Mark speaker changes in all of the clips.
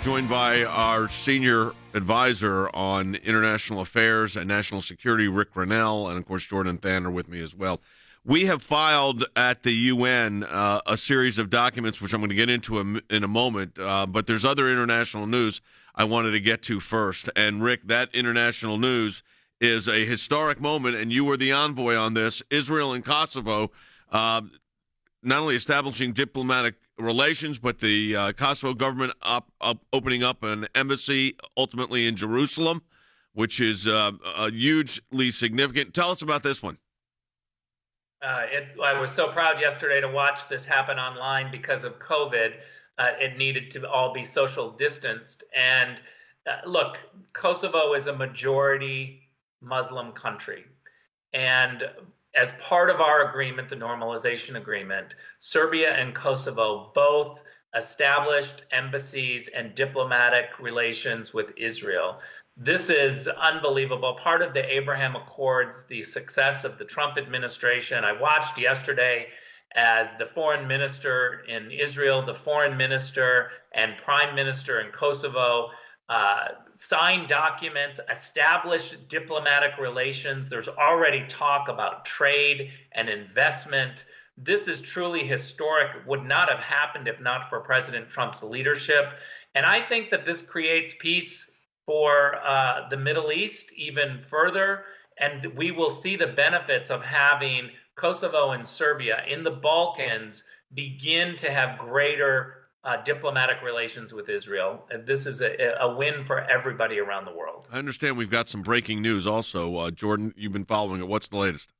Speaker 1: Joined by our senior advisor on international affairs and national security, Rick Grenell, and of course Jordan Thaner with me as well. We have filed at the UN a series of documents, which I'm going to get into in a moment, but there's other international news I wanted to get to first. And Rick, that international news is a historic moment, and you were the envoy on this. Israel and Kosovo not only establishing diplomatic relations, but the Kosovo government opening up an embassy ultimately in Jerusalem, which is hugely significant. Tell us about this one.
Speaker 2: I was so proud yesterday to watch this happen online because of COVID. It needed to all be social distanced. And look, Kosovo is a majority Muslim country. And as part of our agreement, the normalization agreement, Serbia and Kosovo both established embassies and diplomatic relations with Israel. This is unbelievable. Part of the Abraham Accords, the success of the Trump administration. I watched yesterday as the foreign minister in Israel, the foreign minister and prime minister in Kosovo signed documents, established diplomatic relations. There's already talk about trade and investment. This is truly historic. It would not have happened if not for President Trump's leadership. And I think that this creates peace for the Middle East even further. And we will see the benefits of having Kosovo and Serbia in the Balkans begin to have greater diplomatic relations with Israel. This is a win for everybody around the world.
Speaker 1: I understand we've got some breaking news also. Jordan, you've been following it. What's the latest?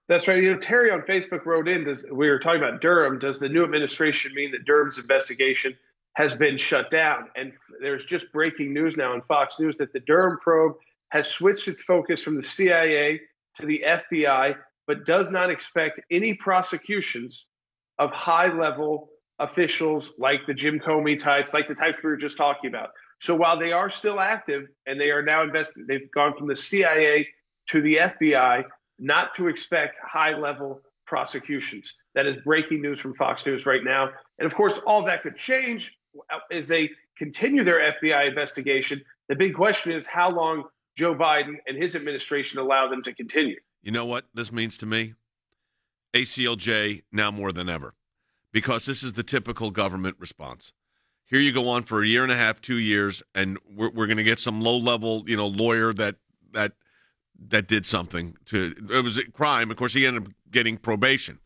Speaker 3: That's right. Terry on Facebook wrote in, we were talking about Durham. Does the new administration mean that Durham's investigation has been shut down? And there's just breaking news now on Fox News that the Durham probe has switched its focus from the CIA to the FBI, but does not expect any prosecutions of high-level officials like the Jim Comey types, like the types we were just talking about. So while they are still active and they are now invested, they've gone from the CIA to the FBI, not to expect high-level prosecutions. That is breaking news from Fox News right now. And of course, all that could change as they continue their FBI investigation. The big question is how long Joe Biden and his administration allow them to continue.
Speaker 1: You know what this means to me? ACLJ now more than ever. Because this is the typical government response. Here you go on for a year and a half, 2 years, and we're going to get some low-level, lawyer that did something it was a crime. Of course, he ended up getting probation.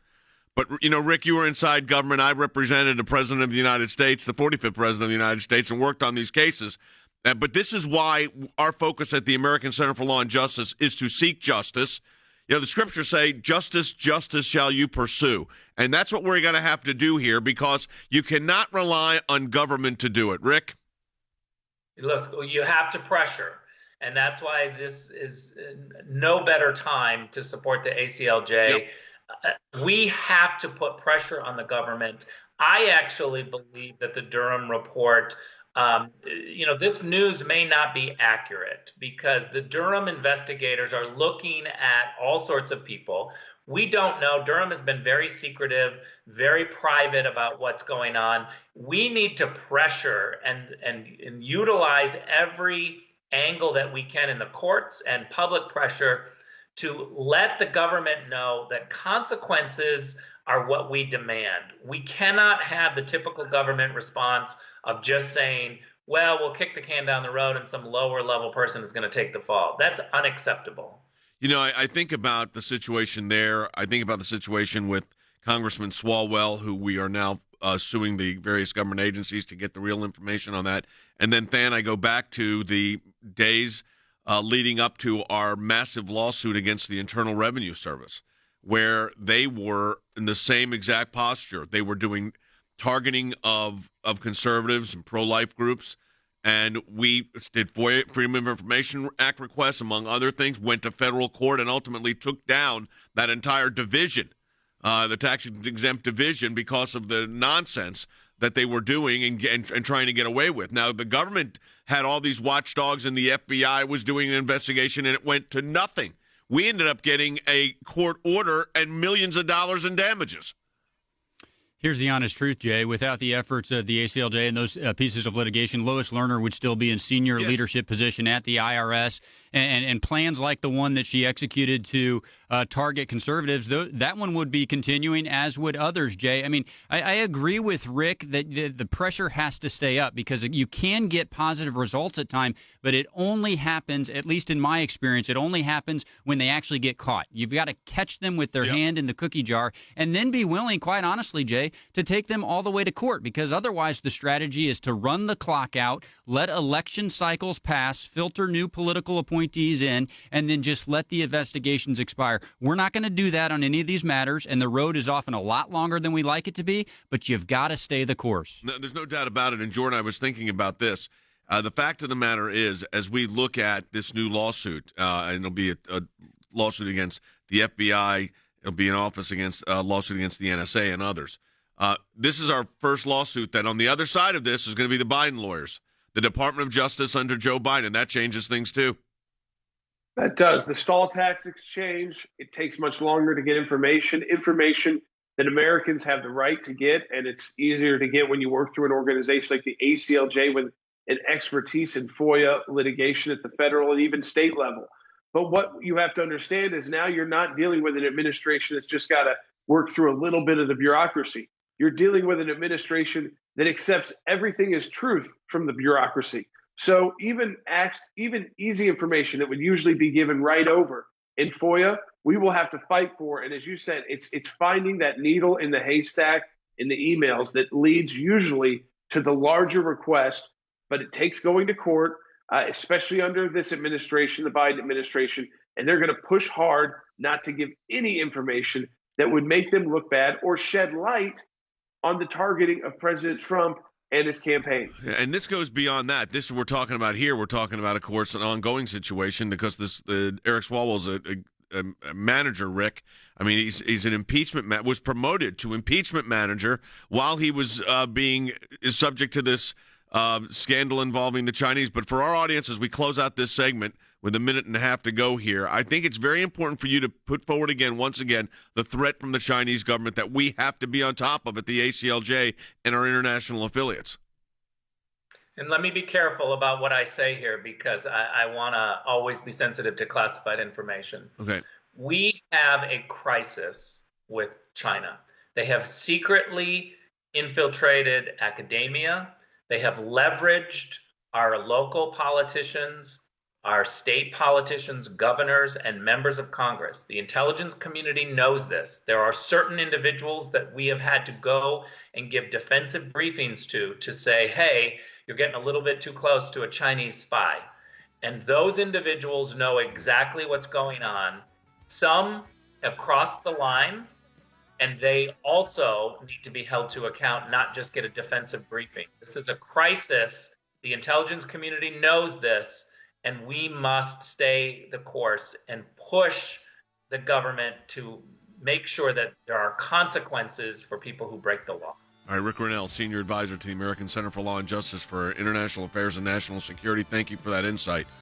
Speaker 1: But, Rick, you were inside government. I represented the President of the United States, the 45th President of the United States, and worked on these cases. But this is why our focus at the American Center for Law and Justice is to seek justice. The scriptures say, justice, justice shall you pursue. And that's what we're going to have to do here because you cannot rely on government to do it. Rick?
Speaker 2: Look, you have to pressure. And that's why this is no better time to support the ACLJ.
Speaker 1: Yep.
Speaker 2: We have to put pressure on the government. I actually believe that the Durham report this news may not be accurate because the Durham investigators are looking at all sorts of people. We don't know. Durham has been very secretive, very private about what's going on. We need to pressure and utilize every angle that we can in the courts and public pressure to let the government know that consequences are what we demand. We cannot have the typical government response of just saying, well, we'll kick the can down the road and some lower level person is going to take the fall. That's unacceptable.
Speaker 1: I think about the situation there. I think about the situation with Congressman Swalwell, who we are now suing the various government agencies to get the real information on that. And then, Than, I go back to the days leading up to our massive lawsuit against the Internal Revenue Service, where they were in the same exact posture. They were doing targeting of conservatives and pro-life groups, and we did Freedom of Information Act requests, among other things, went to federal court and ultimately took down that entire division, the tax-exempt division, because of the nonsense that they were doing and trying to get away with. Now, the government had all these watchdogs, and the FBI was doing an investigation, and it went to nothing. We ended up getting a court order and millions of dollars in damages.
Speaker 4: Here's the honest truth, Jay. Without the efforts of the ACLJ and those pieces of litigation, Lois Lerner would still be in senior leadership position at the IRS. And plans like the one that she executed to target conservatives, that one would be continuing, as would others, Jay. I mean, I agree with Rick that the pressure has to stay up because you can get positive results at times, but it only happens, at least in my experience, it only happens when they actually get caught. You've got to catch them with their hand in the cookie jar and then be willing, quite honestly, Jay, to take them all the way to court, because otherwise the strategy is to run the clock out, let election cycles pass, filter new political appointees in, and then just let the investigations expire. We're not going to do that on any of these matters, and the road is often a lot longer than we like it to be, but you've got to stay the course.
Speaker 1: No, there's no doubt about it. And Jordan, I was thinking about this. The fact of the matter is, as we look at this new lawsuit, and it'll be a lawsuit against the FBI, it'll be an office against a lawsuit against the NSA and others. This is our first lawsuit that on the other side of this is going to be the Biden lawyers, the Department of Justice under Joe Biden. That changes things too.
Speaker 3: That does. The stall tactics change. It takes much longer to get information that Americans have the right to get, and it's easier to get when you work through an organization like the ACLJ with an expertise in FOIA litigation at the federal and even state level. But what you have to understand is now you're not dealing with an administration that's just got to work through a little bit of the bureaucracy. You're dealing with an administration that accepts everything as truth from the bureaucracy. So even easy information that would usually be given right over in FOIA, we will have to fight for. And as you said, it's finding that needle in the haystack in the emails that leads usually to the larger request. But it takes going to court, especially under this administration, the Biden administration, and they're going to push hard not to give any information that would make them look bad or shed light on the targeting of President Trump and his campaign.
Speaker 1: And this goes beyond that. This we're talking about here. We're talking about, of course, an ongoing situation because Eric Swalwell's a manager, Rick. I mean, he's an impeachment was promoted to impeachment manager while he was is subject to this scandal involving the Chinese. But for our audience, as we close out this segment with a minute and a half to go here, I think it's very important for you to put forward once again, the threat from the Chinese government that we have to be on top of at the ACLJ and our international affiliates.
Speaker 2: And let me be careful about what I say here because I want to always be sensitive to classified information.
Speaker 1: Okay.
Speaker 2: We have a crisis with China. They have secretly infiltrated academia. They have leveraged our local politicians, our state politicians, governors, and members of Congress. The intelligence community knows this. There are certain individuals that we have had to go and give defensive briefings to say, hey, you're getting a little bit too close to a Chinese spy. And those individuals know exactly what's going on. Some have crossed the line, and they also need to be held to account, not just get a defensive briefing. This is a crisis. The intelligence community knows this. And we must stay the course and push the government to make sure that there are consequences for people who break the law.
Speaker 1: All right, Rick Grenell, Senior Advisor to the American Center for Law and Justice for International Affairs and National Security. Thank you for that insight.